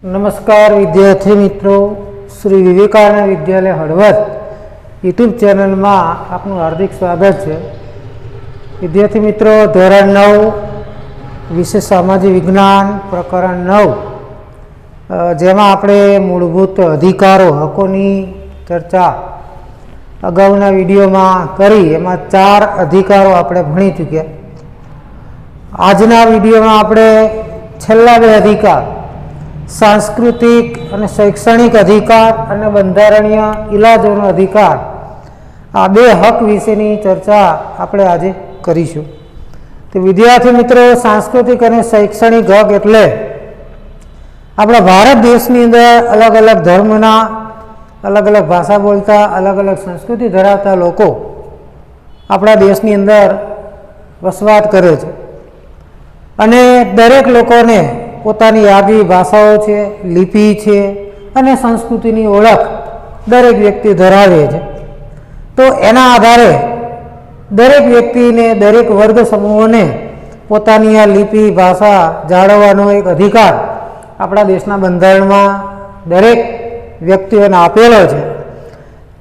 नमस्कार विद्यार्थी मित्रों, श्री विवेकानंद विद्यालय हळवद यूट्यूब चैनल में आपनु हार्दिक स्वागत है। विद्यार्थी मित्रों, धोरण 9 विषय सामाजिक विज्ञान प्रकरण 9 जेमा आपणे मूलभूत अधिकारों हकोनी चर्चा अगाउना विडियो में करी। एमां 4 अधिकारों आपणे भणी चूक्या। आजना विडियो में आपणे छेल्ला 2 अधिकार सांस्कृतिक और शैक्षणिक अधिकार और बंधारणीय इलाजोनो अधिकार आ 2 हक विशेनी चर्चा आपणे आजे करीशुं। तो विद्यार्थी मित्रों, सांस्कृतिक और शैक्षणिक हक एटले आपणा भारत देशनी अंदर अलग अलग धर्मना, अलग अलग भाषा बोलता, अलग अलग संस्कृति धरावता लोको आपणा देशनी अंदर वसवाट करे छे अने दरेक लोकोने पोतानी आगळी भाषाओ छे, लिपि छे अने संस्कृतिनी ओळख दरेक व्यक्ति धरावे छे। तो एना आधारे दरेक व्यक्तिने, दरेक वर्ग समूहोने पोतानी आ लिपि भाषा जाळवવાનો एक अधिकार आपणा देशना बंधारणमां दरेक व्यक्तिओने आपेलो छे।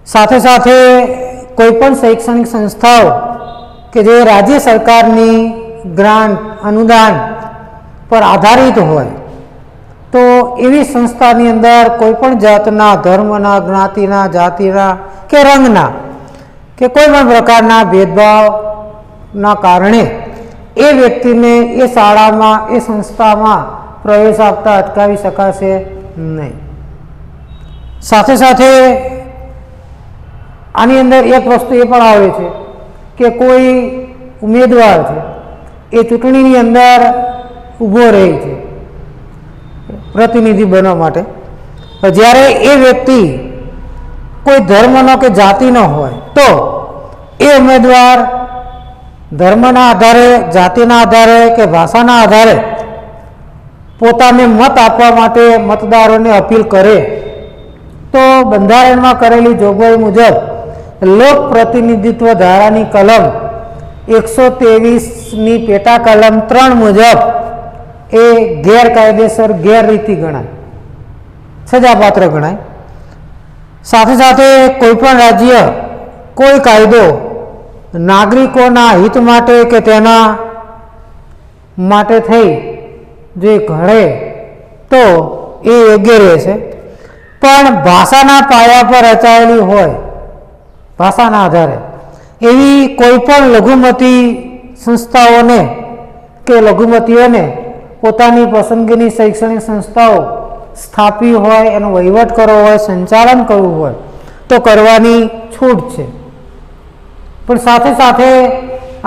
साथे साथे कोईपण शैक्षणिक संस्थाओ के जे राज्य सरकारनी ग्रांट अनुदान पर आधारित होय तो एवी संस्थानी अंदर कोईपण जातना, धर्मना, ज्ञातिना, जातिना के रंगना के कोईपण प्रकारना भेदभावना कारणे ए व्यक्तिने ए शाळामां, ए संस्थामां प्रवेश आपता अटकावी शकाशे नहीं। साथे साथे आनी अंदर एक वस्तु ए पण आवे छे के कोई उमेदवार छे ए चूंटणीनी अंदर ऊभो रहे छे प्रतिनिधि बनवा माटे, ज्यारे ए व्यक्ति कोई धर्मनो के जातिनो होय तो ए उम्मीदवार धर्मना आधारे, जातिना आधारे के भाषाना आधारे पोताने मत आपवा माटे मतदारोने अपील करे तो बंधारणमां करेली जोगवाई मुजब लोक प्रतिनिधित्व धारानी कलम 123 नी पेटा कलम 3 मुजब ए गैरकायदेसर गैररीति गणाय, सजापात्र गणाय। साथे साथे कोईपण राज्य कोई कायदो नागरिकोना हित माटे के तेना माटे थई जे घड़े तो ए योग्य रहेशे, पण भाषाना पाया पर रचायेली होय, भाषाना आधारे एवी कोईपण लघुमती संस्थाओने के लघुमतीओने पोतानी पसंदगीनी शैक्षणिक संस्थाओ स्थापी होय, एनो वहीवट करवो होय, संचालन करवुं होय तो करवानी छूट छे। पण साथे साथे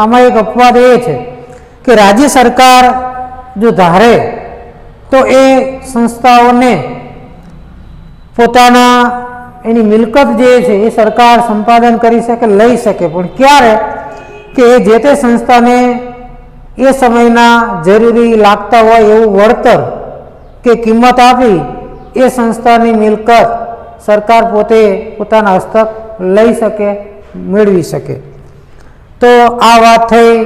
आमां एक अपवाद ए छे कि राज्य सरकार जो धारे तो ए संस्थाओने पोताना एनी मिलकत जे छे ए सरकार संपादन करी शके, लई शके, पण क्यारे के जे ते संस्थाने ए समयना जरूरी लागता होय एवुं वळतर के किंमत आपी ए संस्थानी मिलकत सरकार पोते पोताना हस्तक लई शके, मेळवी शके। तो आ वात थई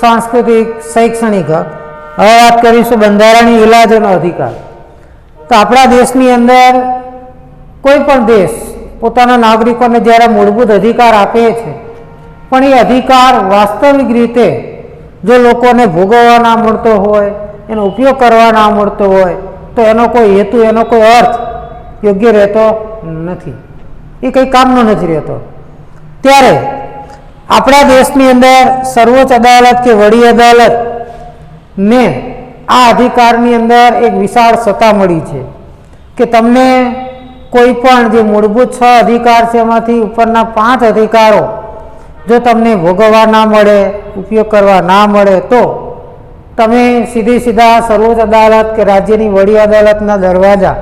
सांस्कृतिक शैक्षणिक हक। हवे वात करीशुं बंधारणीय इलाजोनो अधिकार। तो आपणा देशनी अंदर कोईपण देश पोताना नागरिकोने ज्यारे मूलभूत अधिकार आपे छे पण ए अधिकार वास्तविक रीते जो लोकोने भोगववा ना मळतो होय, एनो उपयोग करवा ना मळतो होय तो एनो कोई हेतु, एनो कोई अर्थ योग्य रहतो नथी, ए कई कामनो नथी रहतो। त्यारे आपणा देशनी अंदर सर्वोच्च अदालत के वडी अदालत ने आ अधिकारनी अंदर एक विशाळ सत्ता मळी छे के तमने कोईपण जे मूलभूत 6 अधिकार छे एमांथी उपરના 5 अधिकारो जो तमने भोगववा ना मळे, उपयोग करवा ना मळे तो तमे सीधी सीधा सर्वोच्च अदालत के राज्यनी वडी अदालतना दरवाजा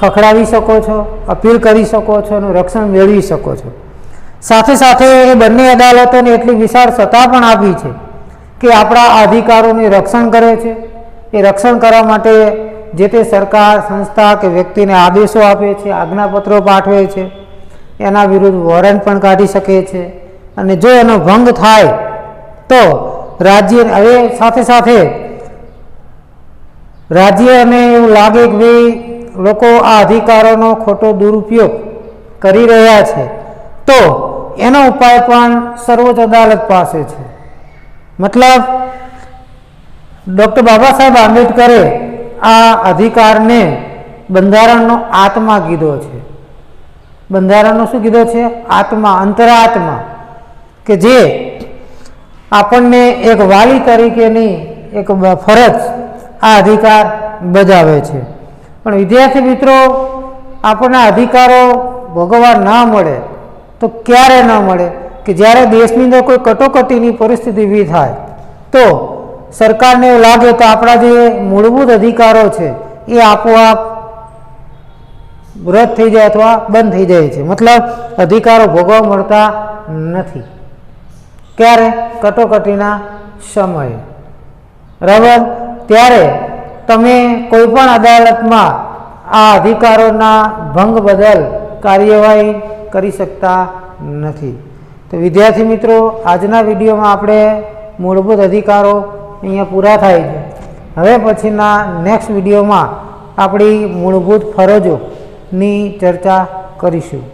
खखडावी शको छो, अपील करी शको छो, रक्षण मेळवी शको छो। साथे साथे ए बंने अदालतोने एटली विशाळ सत्ता पण आपी छे के आपणा अधिकारोने रक्षण करे छे। ए रक्षण करवा माटे जे ते सरकार, संस्था के व्यक्तिने आदेशो आपे छे, आज्ञापત્રો पाठवे छे, एना विरुद्ध वॉरंट पण काढी शके छे अने जो एनो भंग थाय तो राज्य हवे साथे साथे રાજ્યને એવું લાગે કે ભાઈ લોકો આ અધિકારોનો ખોટો દુરુપયોગ કરી રહ્યા છે તો એનો ઉપાય પણ સર્વોચ્ચ અદાલત પાસે છે. મતલબ ડૉક્ટર બાબા સાહેબ આંબેડકરે આ અધિકારને બંધારણનો આત્મા કીધો છે. બંધારણનો શું કીધો છે? આત્મા, અંતરાત્મા, કે જે આપણને એક વાલી તરીકેની એક ફરજ આ અધિકાર બજાવે છે. પણ વિદ્યાર્થી મિત્રો, આપણને અધિકારો ભોગવવા ના મળે તો ક્યારે ન મળે? કે જ્યારે દેશની અંદર કોઈ કટોકટીની પરિસ્થિતિ ઊભી થાય તો સરકારને એવું લાગે તો આપણા જે મૂળભૂત અધિકારો છે એ આપોઆપ રદ થઈ જાય અથવા બંધ થઈ જાય છે. મતલબ અધિકારો ભોગવવા મળતા નથી. ક્યારે? કટોકટીના સમયે. બરાબર? ત્યારે તમે કોઈ પણ અદાલતમાં આ અધિકારોના ભંગ બદલ કાર્યવાહી કરી શકતા નથી. તો વિદ્યાર્થી મિત્રો, આજના વિડીયોમાં આપણે મૂળભૂત અધિકારો અહીંયા પૂરા થાય છે. હવે પછીના નેક્સ્ટ વિડીયોમાં આપણી મૂળભૂત ફરજોની ચર્ચા કરીશું.